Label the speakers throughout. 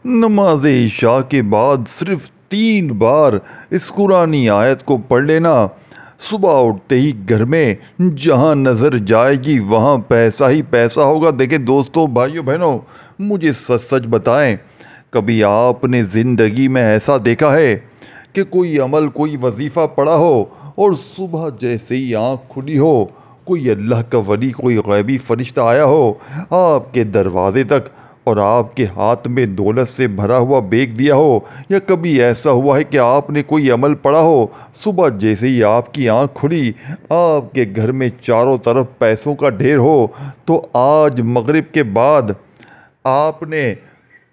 Speaker 1: नमाज इशा के बाद सिर्फ 3 बार इस कुरानी आयत को पढ़ लेना। सुबह उठते ही घर में जहाँ नज़र जाएगी वहाँ पैसा ही पैसा होगा। देखें दोस्तों, भाइयों बहनों, मुझे सच सच बताएं, कभी आपने ज़िंदगी में ऐसा देखा है कि कोई अमल, कोई वजीफ़ा पढ़ा हो और सुबह जैसे ही आँख खुली हो, कोई अल्लाह का वली, कोई गैबी फरिश्ता आया हो आपके दरवाजे तक और आपके हाथ में दौलत से भरा हुआ बैग दिया हो? या कभी ऐसा हुआ है कि आपने कोई अमल पढ़ा हो, सुबह जैसे ही आपकी आंख खुली आपके घर में चारों तरफ पैसों का ढेर हो? तो आज मगरिब के बाद आपने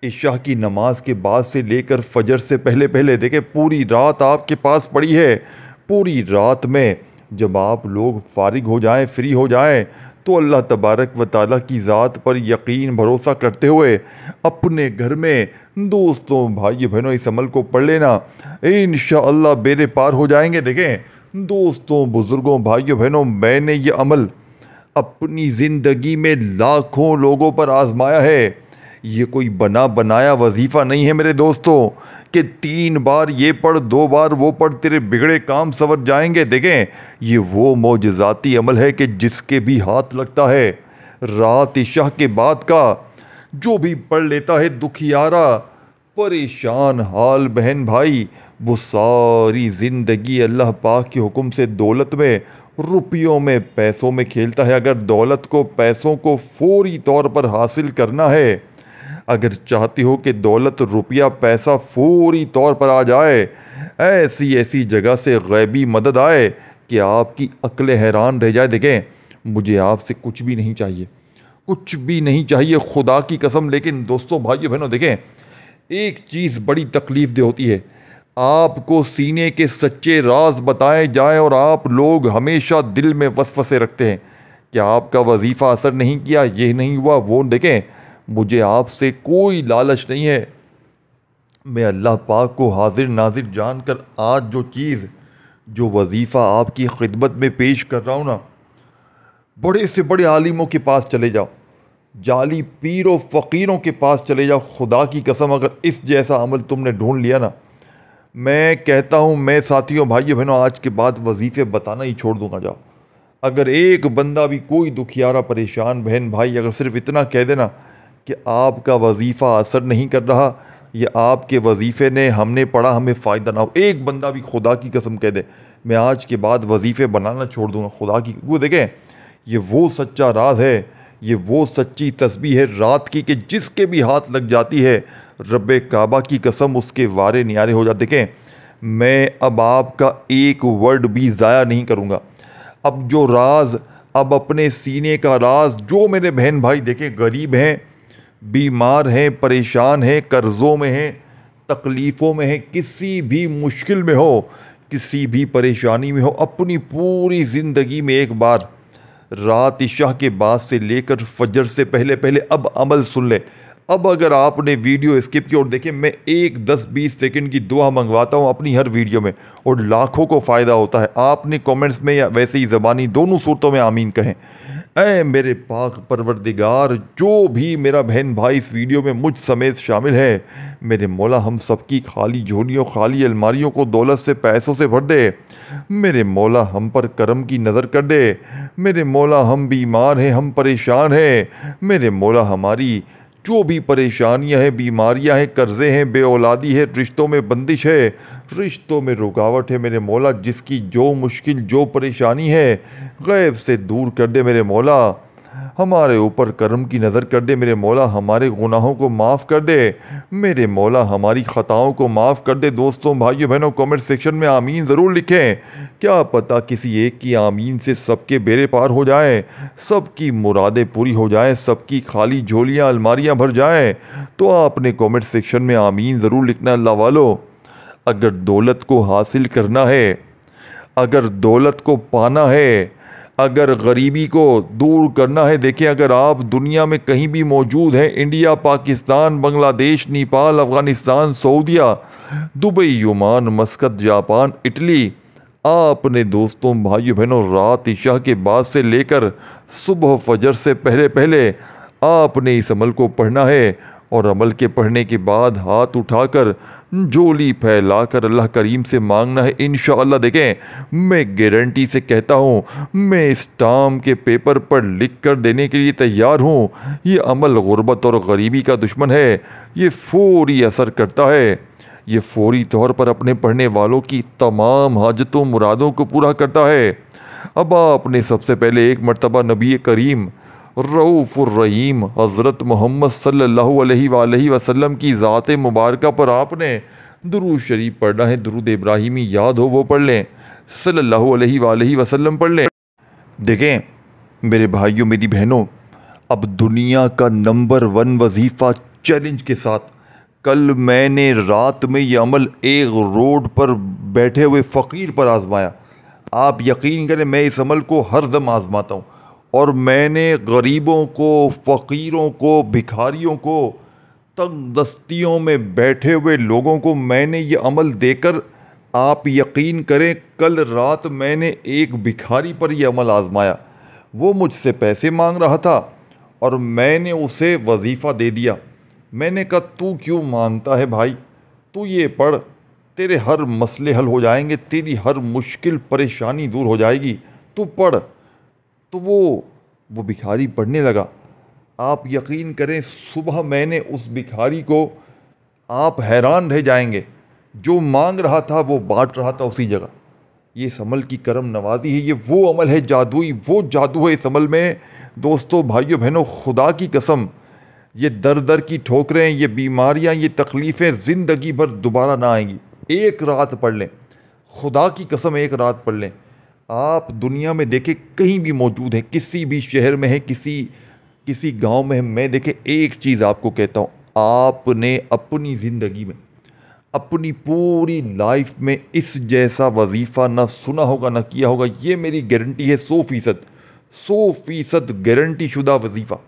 Speaker 1: इशा की नमाज के बाद से लेकर फजर से पहले पहले, देखें, पूरी रात आपके पास पड़ी है। पूरी रात में जब आप लोग फारिग हो जाएं, फ्री हो जाएं, तो अल्लाह तबारक व ताला की ज़ात पर यकीन भरोसा करते हुए अपने घर में दोस्तों, भाई बहनों, इस अमल को पढ़ लेना, इंशाअल्लाह बेड़े पार हो जाएंगे। देखें दोस्तों, बुज़ुर्गों, भाइयों बहनों, मैंने ये अमल अपनी ज़िंदगी में लाखों लोगों पर आजमाया है। ये कोई बना बनाया वजीफ़ा नहीं है मेरे दोस्तों कि 3 बार ये पढ़, 2 बार वो पढ़, तेरे बिगड़े काम संवर जाएंगे। देखें, ये वो मौजज़ाती अमल है कि जिसके भी हाथ लगता है, रात इशा के बाद का जो भी पढ़ लेता है, दुखियारा, परेशान हाल बहन भाई, वो सारी ज़िंदगी अल्लाह पाक के हुक्म से दौलत में, रुपयों में, पैसों में खेलता है। अगर दौलत को, पैसों को फौरी तौर पर हासिल करना है, अगर चाहती हो कि दौलत, रुपया, पैसा फौरी तौर पर आ जाए, ऐसी ऐसी जगह से गैबी मदद आए कि आपकी अक्ल हैरान रह जाए। देखें, मुझे आपसे कुछ भी नहीं चाहिए, कुछ भी नहीं चाहिए, खुदा की कसम। लेकिन दोस्तों, भाइयों बहनों, देखें, एक चीज़ बड़ी तकलीफ दे होती है, आपको सीने के सच्चे राज बताए जाएं और आप लोग हमेशा दिल में वसवसे रखते हैं कि आपका वजीफ़ा असर नहीं किया, ये नहीं हुआ, वो। देखें, मुझे आपसे कोई लालच नहीं है। मैं अल्लाह पाक को हाजिर नाजिर जानकर आज जो चीज़, जो वजीफ़ा आपकी खिदमत में पेश कर रहा हूँ ना, बड़े से बड़े आलिमों के पास चले जाओ, जाली पीरों फ़कीरों के पास चले जाओ, खुदा की कसम, अगर इस जैसा अमल तुमने ढूंढ लिया ना, मैं कहता हूँ, मैं साथियों, भाइयों बहनों, आज के बाद वजीफ़े बताना ही छोड़ दूंगा। जाओ, अगर एक बंदा भी, कोई दुखियारा परेशान बहन भाई, अगर सिर्फ इतना कह देना कि आपका वजीफ़ा असर नहीं कर रहा, या आपके वजीफ़े ने, हमने पढ़ा, हमें फ़ायदा ना हो, एक बंदा भी खुदा की कसम कह दे, मैं आज के बाद वजीफ़े बनाना छोड़ दूंगा। खुदा की, वो देखें, ये वो सच्चा राज है, ये वो सच्ची तस्बीह है रात की कि जिसके भी हाथ लग जाती है, रब्बे काबा की कसम, उसके वारे न्यारे हो जाते। देखें, मैं अब आपका एक वर्ड भी ज़ाया नहीं करूँगा। अब जो राज, अब अपने सीने का राज, जो मेरे बहन भाई, देखें, गरीब हैं, बीमार हैं, परेशान हैं, कर्ज़ों में हैं, तकलीफ़ों में हैं, किसी भी मुश्किल में हो, किसी भी परेशानी में हो, अपनी पूरी ज़िंदगी में एक बार रात इशा के बाद से लेकर फजर से पहले पहले अब अमल सुन ले। अब अगर आपने वीडियो स्किप की, और देखें, मैं 1, 10, 20 सेकंड की दुआ मंगवाता हूँ अपनी हर वीडियो में और लाखों को फ़ायदा होता है। आपने कमेंट्स में या वैसे ही ज़बानी, दोनों सूरतों में आमीन कहें। ऐ मेरे पाक परवरदिगार, जो भी मेरा बहन भाई इस वीडियो में मुझ समेत शामिल है, मेरे मौला हम सबकी खाली झोलियों, खाली अलमारियों को दौलत से, पैसों से भर दे। मेरे मौला हम पर करम की नज़र कर दे। मेरे मौला हम बीमार हैं, हम परेशान हैं। मेरे मौला हमारी जो भी परेशानियां हैं, बीमारियां हैं, कर्ज़े हैं, बेऔलादी है, रिश्तों में बंदिश है, रिश्तों में रुकावट है, मेरे मौला जिसकी जो मुश्किल, जो परेशानी है, गैब से दूर कर दे। मेरे मौला हमारे ऊपर करम की नज़र कर दे। मेरे मौला हमारे गुनाहों को माफ़ कर दे। मेरे मौला हमारी ख़ताओं को माफ़ कर दे। दोस्तों, भाइयों बहनों, कमेंट सेक्शन में आमीन ज़रूर लिखें। क्या पता किसी एक की आमीन से सबके बेड़े पार हो जाए, सबकी मुरादें पूरी हो जाएं, सबकी खाली झोलियाँ, अलमारियाँ भर जाएं। तो आपने कमेंट सेक्शन में आमीन ज़रूर लिखना। अल्लाह वालों, अगर दौलत को हासिल करना है, अगर दौलत को पाना है, अगर गरीबी को दूर करना है, देखिए, अगर आप दुनिया में कहीं भी मौजूद हैं, इंडिया, पाकिस्तान, बांग्लादेश, नेपाल, अफ़गानिस्तान, सऊदीया, Dubai, Oman, Muscat, Japan, Italy, आपने दोस्तों, भाइयों बहनों, रात इशा के बाद से लेकर सुबह फजर से पहले पहले आपने इस अमल को पढ़ना है और अमल के पढ़ने के बाद हाथ उठाकर झोली फैलाकर अल्लाह करीम से मांगना है। इंशाअल्लाह देखें, मैं गारंटी से कहता हूँ, मैं इस टार्म के पेपर पर लिख कर देने के लिए तैयार हूँ। ये अमल गुर्बत और गरीबी का दुश्मन है। ये फौरी असर करता है। ये फौरी तौर पर अपने पढ़ने वालों की तमाम हाजतों मुरादों को पूरा करता है। अब आपने सबसे पहले एक मर्तबा नबी करीम रऊफ़ुर रहीम हज़रत मोहम्मद सल्लल्लाहु अलैहि वसल्लम की ज़ात मुबारका पर आपने दुरूद शरीफ पढ़ना है। दुरूद इब्राहिमी याद हो वो पढ़ लें, सल्लल्लाहु अलैहि वसल्लम पढ़ लें। देखें मेरे भाइयों मेरी बहनों, अब दुनिया का नंबर 1 वजीफ़ा चैलेंज के साथ कल मैंने रात में ये अमल एक रोड पर बैठे हुए फ़कीर पर आजमाया। आप यकीन करें, मैं इस अमल को हर दम आजमाता हूँ और मैंने गरीबों को, फ़कीरों को, भिखारियों को, तंग दस्तियों में बैठे हुए लोगों को मैंने ये अमल देकर, आप यकीन करें, कल रात मैंने एक भिखारी पर यह अमल आजमाया। वो मुझसे पैसे मांग रहा था और मैंने उसे वजीफ़ा दे दिया। मैंने कहा, तू क्यों मांगता है भाई, तू ये पढ़, तेरे हर मसले हल हो जाएंगे, तेरी हर मुश्किल परेशानी दूर हो जाएगी, तू पढ़। तो वो भिखारी पढ़ने लगा। आप यकीन करें, सुबह मैंने उस भिखारी को, आप हैरान रह जाएंगे, जो मांग रहा था वो बांट रहा था उसी जगह। ये इस अमल की करम नवाजी है। ये वो अमल है जादुई, वो जादू है इस अमल में। दोस्तों, भाइयों बहनों, खुदा की कसम, ये दर दर की ठोकरें, ये बीमारियां, ये तकलीफ़ें ज़िंदगी भर दोबारा ना आएंगी। एक रात पढ़ लें, खुदा की कसम, एक रात पढ़ लें। आप दुनिया में देखें, कहीं भी मौजूद है, किसी भी शहर में है, किसी गांव में है, मैं देखें, एक चीज़ आपको कहता हूँ, आपने अपनी ज़िंदगी में, अपनी पूरी लाइफ में इस जैसा वजीफ़ा ना सुना होगा, ना किया होगा। ये मेरी गारंटी है, 100% गारंटी शुदा वजीफ़ा।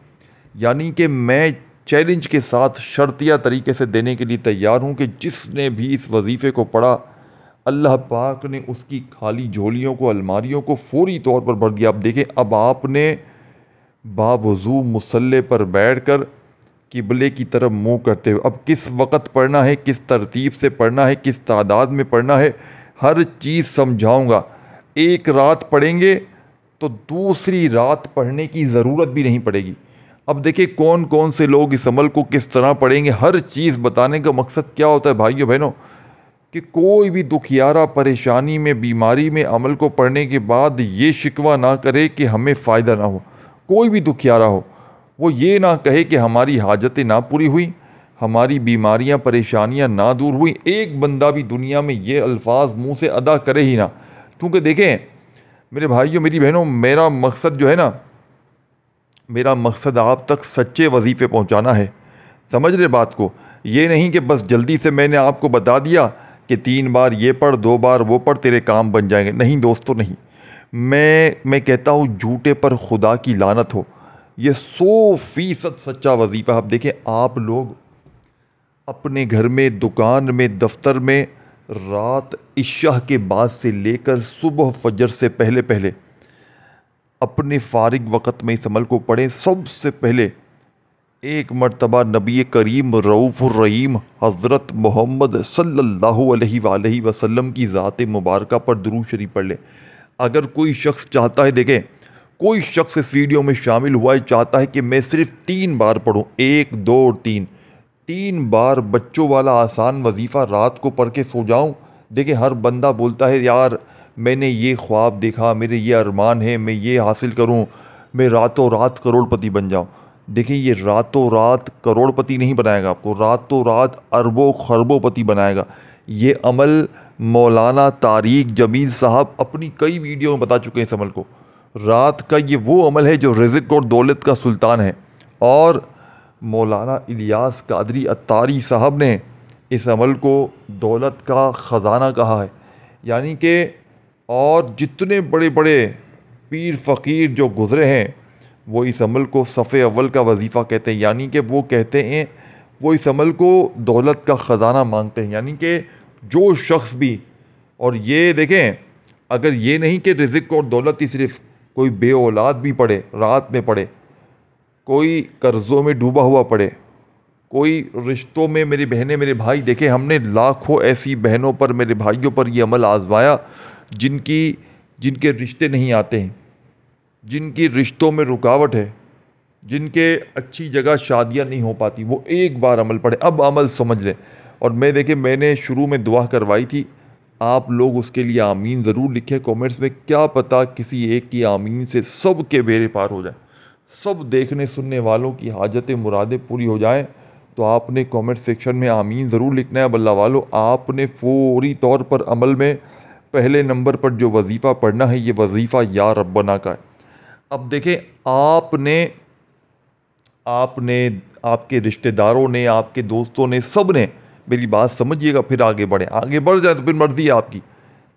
Speaker 1: यानी कि मैं चैलेंज के साथ शर्तिया तरीके से देने के लिए तैयार हूँ कि जिसने भी इस वजीफ़े को पढ़ा, अल्लाह पाक ने उसकी खाली झोलियों को, अलमारियों को फौरी तौर पर भर दिया। अब देखें, अब आपने बावजू मुसल्ले पर बैठकर किबले की तरफ मुंह करते हुए, अब किस वक़्त पढ़ना है, किस तरतीब से पढ़ना है, किस तादाद में पढ़ना है, हर चीज़ समझाऊंगा। एक रात पढ़ेंगे तो दूसरी रात पढ़ने की ज़रूरत भी नहीं पड़ेगी। अब देखिए, कौन कौन से लोग इस अमल को किस तरह पढ़ेंगे। हर चीज़ बताने का मकसद क्या होता है भाइयों बहनों, कि कोई भी दुखियारा परेशानी में, बीमारी में अमल को पढ़ने के बाद ये शिकवा ना करे कि हमें फ़ायदा ना हो। कोई भी दुखियारा हो, वो ये ना कहे कि हमारी हाजतें ना पूरी हुई, हमारी बीमारियां, परेशानियां ना दूर हुई। एक बंदा भी दुनिया में ये अल्फाज मुंह से अदा करे ही ना। क्योंकि देखें मेरे भाइयों मेरी बहनों, मेरा मकसद जो है ना, मेरा मकसद आप तक सच्चे वजीफ़े पहुंचाना है। समझ रहे बात को? ये नहीं कि बस जल्दी से मैंने आपको बता दिया कि 3 बार ये पढ़, 2 बार वो पढ़, तेरे काम बन जाएंगे। नहीं दोस्तों, नहीं। मैं कहता हूँ, झूठे पर खुदा की लानत हो। ये 100% सच्चा वजीफ़ा। अब देखें, आप लोग अपने घर में, दुकान में, दफ्तर में रात इशा के बाद से लेकर सुबह फजर से पहले पहले अपने फारिग वक़्त में इस अमल को पढ़ें। सबसे पहले एक मर्तबा नबी करीम रऊफ़ुर रहीम हज़रत मोहम्मद सल्लल्लाहु अलैहि वसल्लम की ज़ात मुबारका पर दुरूद शरीफ पढ़ लें। अगर कोई शख्स चाहता है, देखें, कोई शख्स इस वीडियो में शामिल हुआ है, चाहता है कि मैं सिर्फ 3 बार पढ़ूं, 1, 2 और 3 बार बच्चों वाला आसान वजीफ़ा रात को पढ़ के सो जाऊं। देखिए, हर बंदा बोलता है, यार मैंने ये ख्वाब देखा, मेरे ये अरमान है, मैं ये हासिल करूं, मैं रातों रात करोड़पति बन जाऊं। देखिए, ये रातों रात करोड़पति नहीं बनाएगा आपको, रातों रात अरबों खरबोपति बनाएगा। ये अमल मौलाना तारिक जमील साहब अपनी कई वीडियो में बता चुके हैं इस अमल को। रात का ये वो अमल है जो रिज़्क़ और दौलत का सुल्तान है। और मौलाना इलियास कादरी अत्तारी साहब ने इस अमल को दौलत का ख़जाना कहा है। यानी कि और जितने बड़े बड़े पीर फ़कीर जो गुज़रे हैं, वो इस अमल को सफ़े अव्वल का वजीफ़ा कहते हैं। यानी कि वो कहते हैं, वो इस अमल को दौलत का ख़जाना मांगते हैं। यानी कि जो शख्स भी, और ये देखें, अगर ये नहीं कि रिज़्क़ और दौलत ही सिर्फ, कोई बे औलाद भी पड़े, रात में पड़े, कोई कर्ज़ों में डूबा हुआ पड़े, कोई रिश्तों में मेरी बहनें मेरे भाई देखे, हमने लाखों ऐसी बहनों पर, मेरे भाइयों पर ये अमल आजमाया जिनके रिश्ते नहीं आते हैं, जिनकी रिश्तों में रुकावट है, जिनके अच्छी जगह शादियां नहीं हो पाती, वो एक बार अमल पढ़े, अब अमल समझ लें। और मैं देखे, मैंने शुरू में दुआ करवाई थी, आप लोग उसके लिए आमीन ज़रूर लिखें कमेंट्स में। क्या पता किसी एक की आमीन से सब के बेड़े पार हो जाए, सब देखने सुनने वालों की हाजतें मुरादें पूरी हो जाएं। तो आपने कमेंट सेक्शन में आमीन ज़रूर लिखना है बल्ला वालों। आपने फौरी तौर पर अमल में पहले नंबर पर जो वजीफ़ा पढ़ना है, ये वजीफ़ा या रब्बना का है। अब देखें, आपने आपके रिश्तेदारों ने, आपके दोस्तों ने, सब ने, मेरी बात समझिएगा, फिर आगे बढ़े। आगे बढ़ जाए तो फिर मर्ज़ी है आपकी,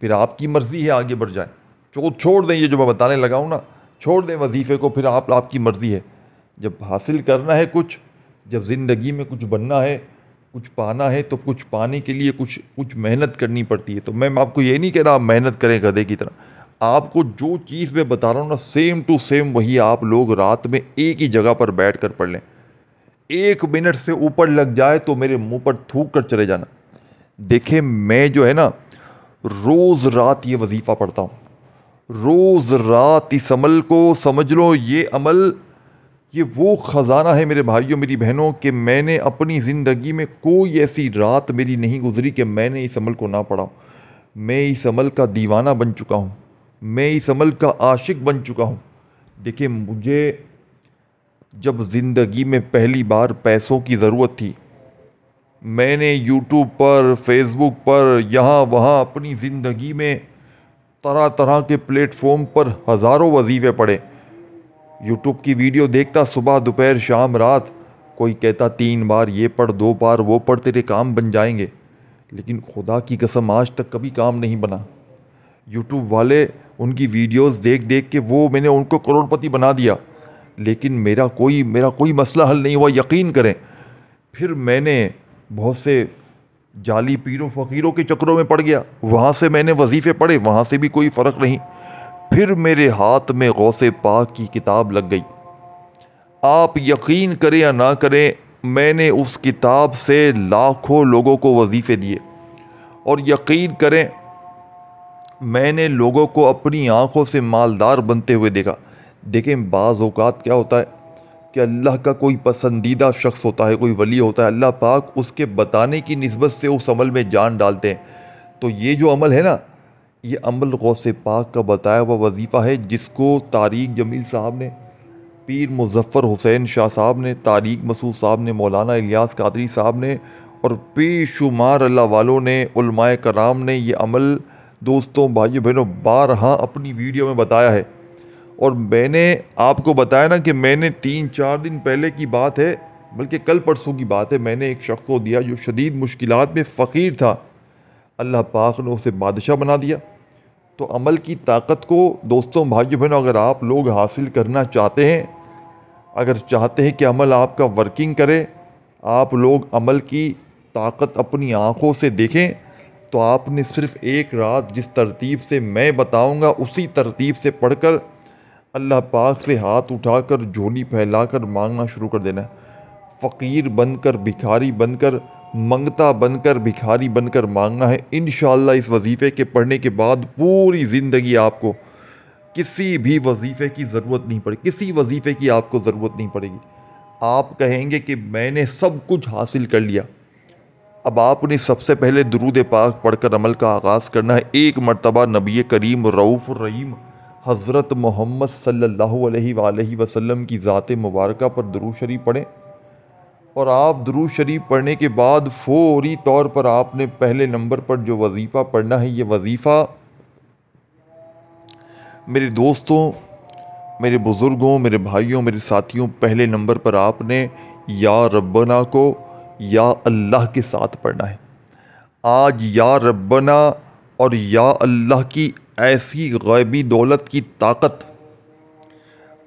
Speaker 1: फिर आपकी मर्ज़ी है आगे बढ़ जाए। छोड़ दें ये जो मैं बताने लगा हूँ ना, छोड़ दें वजीफ़े को, फिर आपकी मर्ज़ी है। जब हासिल करना है कुछ, जब ज़िंदगी में कुछ बनना है, कुछ पाना है, तो कुछ पाने के लिए कुछ मेहनत करनी पड़ती है। तो मैं आपको ये नहीं कह रहा आप मेहनत करें गधे की तरह। आपको जो चीज़ मैं बता रहा हूँ ना, सेम टू सेम वही आप लोग रात में एक ही जगह पर बैठ कर पढ़ लें। 1 मिनट से ऊपर लग जाए तो मेरे मुंह पर थूक कर चले जाना। देखे, मैं जो है ना, रोज़ रात ये वजीफ़ा पढ़ता हूँ, रोज़ रात इस अमल को समझ लो। ये अमल, ये वो ख़जाना है मेरे भाइयों मेरी बहनों, कि मैंने अपनी ज़िंदगी में कोई ऐसी रात मेरी नहीं गुजरी कि मैंने इस अमल को ना पढ़ा। मैं इस अमल का दीवाना बन चुका हूँ, मैं इस अमल का आशिक बन चुका हूँ। देखिए, मुझे जब ज़िंदगी में पहली बार पैसों की ज़रूरत थी, मैंने यूट्यूब पर, फेसबुक पर, यहाँ वहाँ अपनी ज़िंदगी में तरह तरह के प्लेटफॉर्म पर हज़ारों वजीफ़े पढ़े। यूट्यूब की वीडियो देखता, सुबह दोपहर शाम रात। कोई कहता 3 बार ये पढ़, 2 बार वो पढ़, तेरे काम बन जाएंगे। लेकिन खुदा की कसम आज तक कभी काम नहीं बना। यूट्यूब वाले, उनकी वीडियोस देख देख के वो मैंने उनको करोड़पति बना दिया, लेकिन मेरा कोई मसला हल नहीं हुआ, यकीन करें। फिर मैंने बहुत से जाली पीरों फ़कीरों के चक्रों में पड़ गया, वहाँ से मैंने वजीफ़े पढ़े, वहाँ से भी कोई फ़र्क नहीं। फिर मेरे हाथ में गौसे पाक की किताब लग गई। आप यकीन करें या ना करें, मैंने उस किताब से लाखों लोगों को वजीफ़े दिए। और यकीन करें, मैंने लोगों को अपनी आंखों से मालदार बनते हुए देखा। देखें, बाज़ औक़ात क्या होता है कि अल्लाह का कोई पसंदीदा शख्स होता है, कोई वली होता है, अल्लाह पाक उसके बताने की निस्बत से उस अमल में जान डालते हैं। तो ये जो अमल है ना, ये अमल गौसे पाक का बताया हुआ वजीफ़ा है, जिसको तारिक जमील साहब ने, पीर मुज़फ़्फ़र हुसैन शाह साहब ने, तारिक मसूद साहब ने, मौलाना इलियास कादरी साहब ने और बेशुमार अल्लाह वालों ने, उलमाए कराम ने ये अमल दोस्तों, भाइयों बहनों, बारहा अपनी वीडियो में बताया है। और मैंने आपको बताया ना कि मैंने 3-4 दिन पहले की बात है, बल्कि कल परसों की बात है, मैंने एक शख्स को दिया जो शदीद मुश्किलात में फ़कीर था। अल्लाह पाक ने उसे बादशाह बना दिया। तो अमल की ताकत को दोस्तों, भाइयों बहनों, अगर आप लोग हासिल करना चाहते हैं, अगर चाहते हैं कि अमल आपका वर्किंग करे, आप लोग अमल की ताकत अपनी आँखों से देखें, तो आपने सिर्फ़ एक रात जिस तरतीब से मैं बताऊंगा, उसी तरतीब से पढ़कर अल्लाह पाक से हाथ उठाकर, झोली फैलाकर मांगना शुरू कर देना है। फ़कीर बनकर, भिखारी बनकर, मंगता बनकर, भिखारी बनकर मांगना है। इंशाअल्लाह इस वजीफ़े के पढ़ने के बाद पूरी ज़िंदगी आपको किसी भी वजीफ़े की ज़रूरत नहीं पड़ेगी, किसी वजीफ़े की आपको ज़रूरत नहीं पड़ेगी। आप कहेंगे कि मैंने सब कुछ हासिल कर लिया। अब आपने सबसे पहले दुरूद पाक पढ़कर अमल का आगाज़ करना है। एक मरतबा नबी करीम रऊफ़ रहीम हज़रत मोहम्मद सल्लल्लाहु अलैहि वसल्लम की ज़ात मुबारका पर दुरूद शरीफ पढ़ें। और आप दुरूद शरीफ पढ़ने के बाद फौरी तौर पर आपने पहले नंबर पर जो वजीफ़ा पढ़ना है, ये वजीफ़ा मेरे दोस्तों, मेरे बुज़ुर्गों, मेरे भाइयों, मेरे साथियों, पहले नंबर पर आपने या रब्बना को या अल्लाह के साथ पढ़ना है। आज या रब्बना और या अल्लाह की ऐसी गैबी दौलत की ताकत,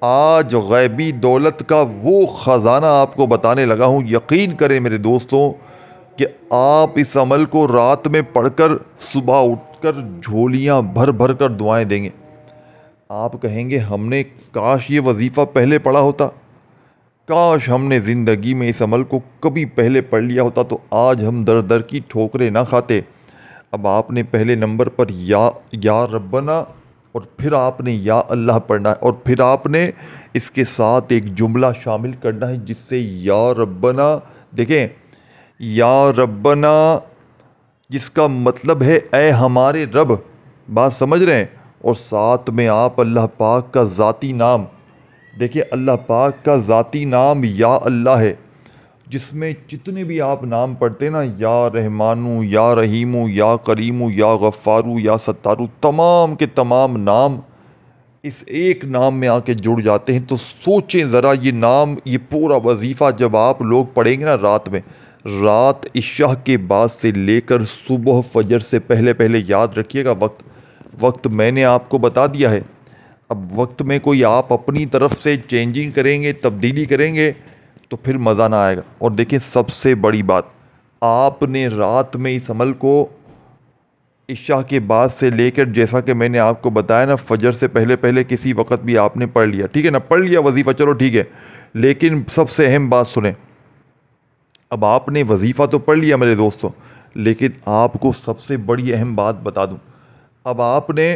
Speaker 1: आज गैबी दौलत का वो ख़जाना आपको बताने लगा हूँ। यकीन करें मेरे दोस्तों कि आप इस अमल को रात में पढ़कर सुबह उठकर झोलियाँ भर भर कर दुआएं देंगे। आप कहेंगे हमने काश ये वजीफ़ा पहले पढ़ा होता, काश हमने ज़िंदगी में इस अमल को कभी पहले पढ़ लिया होता तो आज हम दर दर की ठोकरें ना खाते। अब आपने पहले नंबर पर या रब्बना और फिर आपने या अल्लाह पढ़ना है और फिर आपने इसके साथ एक जुमला शामिल करना है जिससे या रब्बना, देखें या रब्बना जिसका मतलब है ए हमारे रब, बात समझ रहे हैं। और साथ में आप अल्लाह पाक का ज़ाती नाम, देखिए अल्लाह पाक का ज़ाती नाम या अल्लाह है, जिसमें जितने भी आप नाम पढ़ते ना, या रहमानू, या रहीमू, या करीमू, या गफ़ारू, या सत्तारू, तमाम के तमाम नाम इस एक नाम में आके जुड़ जाते हैं। तो सोचें ज़रा ये नाम, ये पूरा वजीफ़ा जब आप लोग पढ़ेंगे ना रात में, रात इशा के बाद से लेकर सुबह फजर से पहले पहले याद रखिएगा। वक्त मैंने आपको बता दिया है। अब वक्त में कोई आप अपनी तरफ से चेंजिंग करेंगे, तब्दीली करेंगे तो फिर मज़ा ना आएगा। और देखिए सबसे बड़ी बात, आपने रात में इस अमल को इशा के बाद से लेकर, जैसा कि मैंने आपको बताया ना, फजर से पहले पहले किसी वक्त भी आपने पढ़ लिया, ठीक है ना, पढ़ लिया वजीफ़ा, चलो ठीक है। लेकिन सबसे अहम बात सुने, अब आपने वजीफ़ा तो पढ़ लिया मेरे दोस्तों, लेकिन आपको सबसे बड़ी अहम बात बता दूं। अब आपने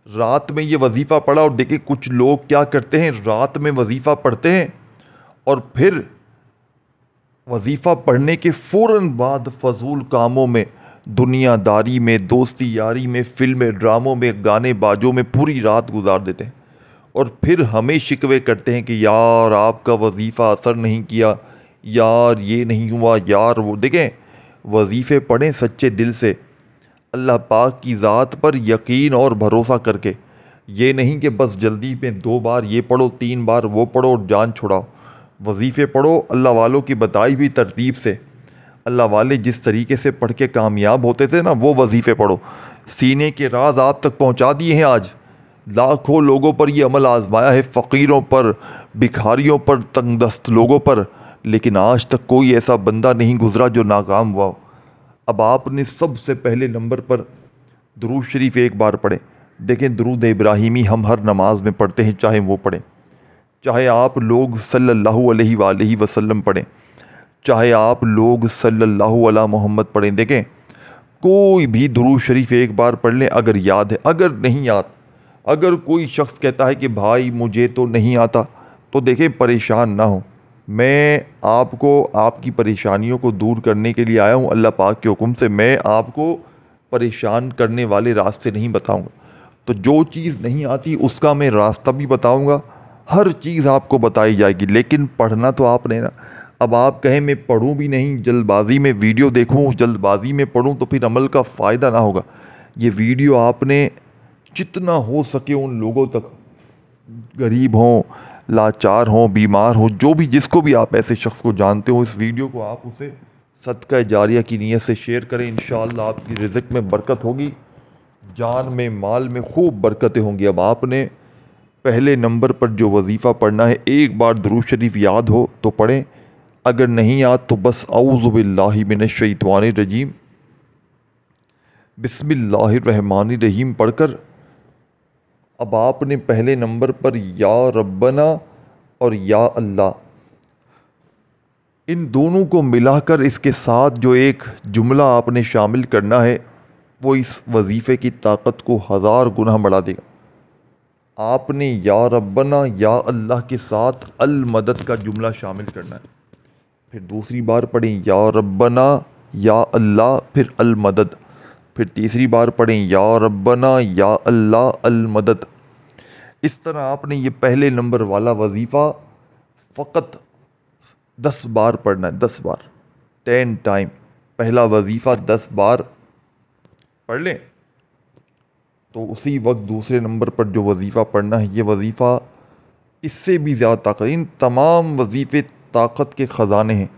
Speaker 1: रात में ये वजीफ़ा पढ़ा और देखिए कुछ लोग क्या करते हैं, रात में वजीफ़ा पढ़ते हैं और फिर वजीफ़ा पढ़ने के फ़ौरन बाद फजूल कामों में, दुनियादारी में, दोस्ती यारी में, फिल्में ड्रामों में, गाने बाजों में पूरी रात गुजार देते हैं। और फिर हमें शिकवे करते हैं कि यार आपका वजीफ़ा असर नहीं किया, यार ये नहीं हुआ, यार वो। देखें वजीफ़े पढ़ें सच्चे दिल से, अल्लाह पाक की ज़ात पर यकीन और भरोसा करके। ये नहीं कि बस जल्दी में 2 बार ये पढ़ो, 3 बार वो पढ़ो और जान छुड़ाओ। वजीफ़े पढ़ो अल्लाह वालों की बताई हुई तरतीब से, अल्लाह वाले जिस तरीके से पढ़ के कामयाब होते थे ना, वो वजीफ़े पढ़ो। सीने के राज आप तक पहुंचा दिए हैं आज। लाखों लोगों पर ये अमल आजमाया है, फ़कीरों पर, भिखारियों पर, तंगदस्त लोगों पर, लेकिन आज तक कोई ऐसा बंदा नहीं गुजरा जो नाकाम हुआ हो। अब आपने सबसे पहले नंबर पर दुरूद शरीफ एक बार पढ़ें। देखें दुरूद इब्राहिमी हम हर नमाज में पढ़ते हैं, चाहे वो पढ़ें, चाहे आप लोग सल्लल्लाहु अलैहि वसल्लम पढ़ें, चाहे आप लोग सल्लल्लाहु अला मोहम्मद पढ़ें। देखें कोई भी दुरूद शरीफ एक बार पढ़ लें अगर याद है। अगर नहीं याद, अगर कोई शख्स कहता है कि भाई मुझे तो नहीं आता, तो देखें परेशान ना हो, मैं आपको आपकी परेशानियों को दूर करने के लिए आया हूँ। अल्लाह पाक के हुक्म से मैं आपको परेशान करने वाले रास्ते नहीं बताऊँगा। तो जो चीज़ नहीं आती उसका मैं रास्ता भी बताऊँगा, हर चीज़ आपको बताई जाएगी, लेकिन पढ़ना तो आपने ना। अब आप कहें मैं पढ़ूँ भी नहीं, जल्दबाजी में वीडियो देखूँ, जल्दबाजी में पढ़ूँ, तो फिर अमल का फ़ायदा ना होगा। ये वीडियो आपने जितना हो सके उन लोगों तक, गरीब हों, लाचार हों, बीमार हों, जो भी, जिसको भी आप ऐसे शख्स को जानते हो, इस वीडियो को आप उसे सदका जारिया की नीयत से शेयर करें। इंशाअल्लाह आपकी रिज़्क़ में बरकत होगी, जान में, माल में खूब बरकतें होंगी। अब आपने पहले नंबर पर जो वजीफ़ा पढ़ना है, एक बार दुरूद शरीफ याद हो तो पढ़ें, अगर नहीं याद तो बस औज़ु बिल्लाहि मिनश शैतानिर रजीम बिस्मिल्लाहिर रहमानिर रहीम पढ़कर अब आपने पहले नंबर पर या रब्बना और या अल्लाह, इन दोनों को मिलाकर इसके साथ जो एक जुमला आपने शामिल करना है, वो इस वजीफ़े की ताकत को 1000 गुना बढ़ा देगा। आपने या रब्बना या अल्लाह के साथ अल मदद का जुमला शामिल करना है। फिर दूसरी बार पढ़ें या रब्बना या अल्लाह फिर अल मदद, फिर तीसरी बार पढ़ें या रब्बना या अल्लाह अल मदद। इस तरह आपने ये पहले नंबर वाला वजीफ़ा फ़कत 10 बार पढ़ना है, 10 बार, 10 टाइम। पहला वजीफ़ा 10 बार पढ़ लें तो उसी वक्त दूसरे नंबर पर जो वजीफ़ा पढ़ना है, ये वजीफ़ा इससे भी ज़्यादा ताकत। इन तमाम वजीफ़े ताकत के ख़जाने हैं।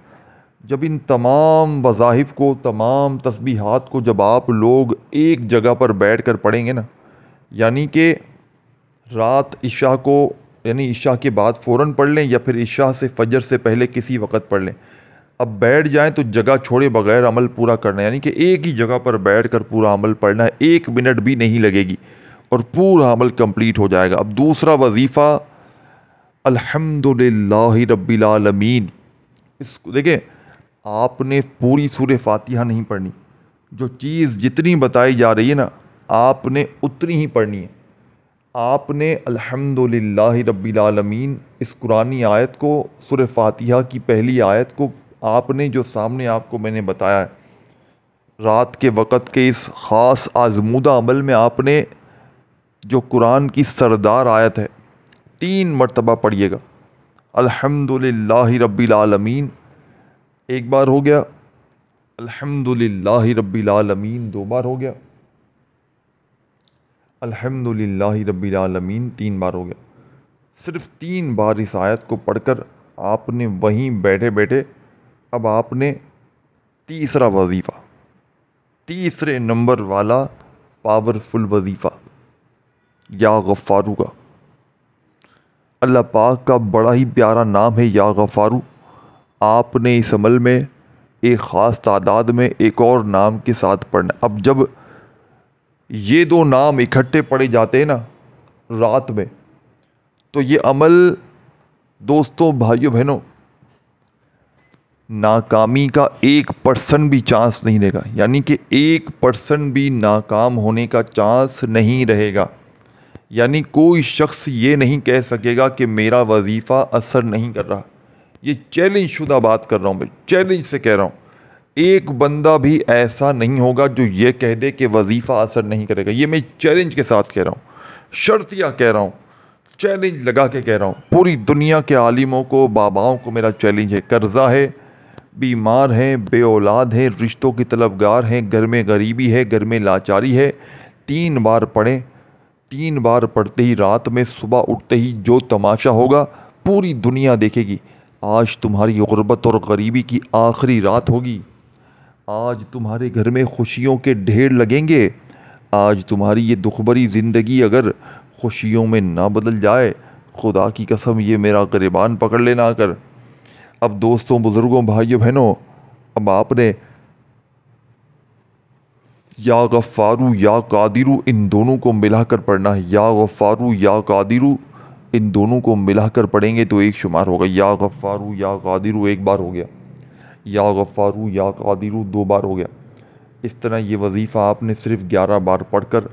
Speaker 1: जब इन तमाम वज़ाइफ को, तमाम तस्बीहात को जब आप लोग एक जगह पर बैठ कर पढ़ेंगे ना, यानी कि रात इशा को, यानी इशा के बाद फ़ौरन पढ़ लें या फिर इशा से फजर से पहले किसी वक़्त पढ़ लें, अब बैठ जाएं तो जगह छोड़े बगैर अमल पूरा करना है। यानी कि एक ही जगह पर बैठ कर पूरा अमल पढ़ना है, 1 मिनट भी नहीं लगेगी और पूरा अमल कंप्लीट हो जाएगा। अब दूसरा वजीफ़ा अल्हम्दुलिल्लाहि रब्बिल आलमीन। इसको देखें, आपने पूरी सूरह फातिहा नहीं पढ़नी, जो चीज़ जितनी बताई जा रही है ना आपने उतनी ही पढ़नी है। आपने अल्हम्दुलिल्लाहि रब्बिल आलमीन इस कुरानी आयत को, सूरह फातिहा की पहली आयत को, आपने जो सामने आपको मैंने बताया है, रात के वक़्त के इस ख़ास आज़मूदा अमल में आपने जो कुरान की सरदार आयत है 3 मरतबा पढ़िएगा। अल्हम्दुलिल्लाहि रब्बिल आलमीन एक बार हो गया, अल्हम्दुलिल्लाहि रब्बिल आलमीन 2 बार हो गया, अल्हम्दुलिल्लाहि रब्बिल आलमीन 3 बार हो गया। सिर्फ 3 बार इस आयत को पढ़कर आपने वहीं बैठे बैठे अब आपने तीसरा वजीफ़ा, तीसरे नंबर वाला पावरफुल वजीफ़ा या गफ़ारू का, अल्लाह पाक का बड़ा ही प्यारा नाम है या गफ़ारू। आपने इस अमल में एक ख़ास तादाद में एक और नाम के साथ पढ़ना। अब जब ये 2 नाम इकट्ठे पढ़े जाते हैं ना रात में, तो ये अमल दोस्तों भाइयों बहनों नाकामी का 1% भी चांस नहीं रहेगा, यानी कि 1% भी नाकाम होने का चांस नहीं रहेगा। यानी कोई शख्स ये नहीं कह सकेगा कि मेरा वजीफ़ा असर नहीं कर रहा। ये चैलेंज शुदा बात कर रहा हूँ, मैं चैलेंज से कह रहा हूँ। एक बंदा भी ऐसा नहीं होगा जो ये कह दे कि वजीफ़ा असर नहीं करेगा। ये मैं चैलेंज के साथ कह रहा हूँ, शर्तिया कह रहा हूँ, चैलेंज लगा के कह रहा हूँ। पूरी दुनिया के आलिमों को, बाबाओं को मेरा चैलेंज है। कर्जा है, बीमार हैं, बे औलाद हैं, रिश्तों की तलबगार हैं, घर में गरीबी है, घर में लाचारी है, 3 बार पढ़ें। 3 बार पढ़ते ही रात में सुबह उठते ही जो तमाशा होगा पूरी दुनिया देखेगी। आज तुम्हारी गुर्बत और गरीबी की आखिरी रात होगी। आज तुम्हारे घर में खुशियों के ढेर लगेंगे। आज तुम्हारी ये दुखभरी ज़िंदगी अगर खुशियों में ना बदल जाए, खुदा की कसम ये मेरा गिरबान पकड़ लेना कर। अब दोस्तों, बुज़ुर्गों, भाइयों बहनों, अब आपने या गफ़ारू या कादिरू इन दोनों को मिलाकर पढ़ना है। या गफ़ारू या कादिरू इन दोनों को मिलाकर पढ़ेंगे तो एक शुमार होगा। या गफ़ारू या कादिरू 1 बार हो गया, या गफ़ारू या कादिरू 2 बार हो गया। इस तरह ये वजीफ़ा आपने सिर्फ 11 बार पढ़कर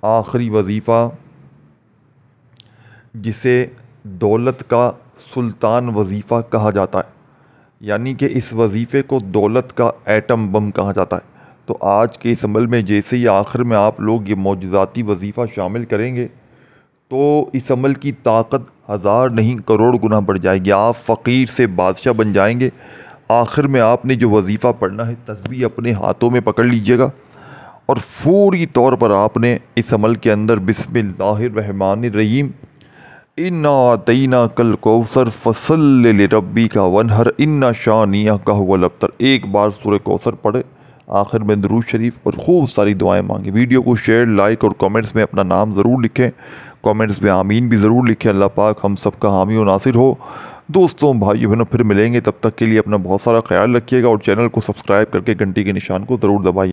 Speaker 1: आखिरी वजीफ़ा, जिसे दौलत का सुल्तान वजीफ़ा कहा जाता है, यानी कि इस वजीफ़े को दौलत का एटम बम कहा जाता है। तो आज के इस अमल में जैसे ही आखिर में आप लोग ये मौजज़ाती वजीफ़ा शामिल करेंगे तो इस अमल की ताकत 1000 नहीं करोड़ गुना बढ़ जाएगी। आप फ़कीर से बादशाह बन जाएंगे। आखिर में आपने जो वजीफ़ा पढ़ना है, तस्बीह अपने हाथों में पकड़ लीजिएगा और फौरी तौर पर आपने इस अमल के अंदर बिस्मिल्लाहिर्रहमानिर्रहीम इन्ना अतैना कल कौसर फसल्लि लिरब्बिका वनहर इन्ना शानियका हुवल अब्तर 1 बार सूरह कौसर पढ़े, आखिर में दुरूद शरीफ और खूब सारी दुआएं मांगे। वीडियो को शेयर, लाइक और कमेंट्स में अपना नाम ज़रूर लिखें। कमेंट्स में आमीन भी ज़रूर लिखें। अल्लाह पाक हम सब का हामी और नासिर हो। दोस्तों, भाइयों बहनों, फिर मिलेंगे। तब तक के लिए अपना बहुत सारा ख्याल रखिएगा और चैनल को सब्सक्राइब करके घंटी के निशान को ज़रूर दबाइए।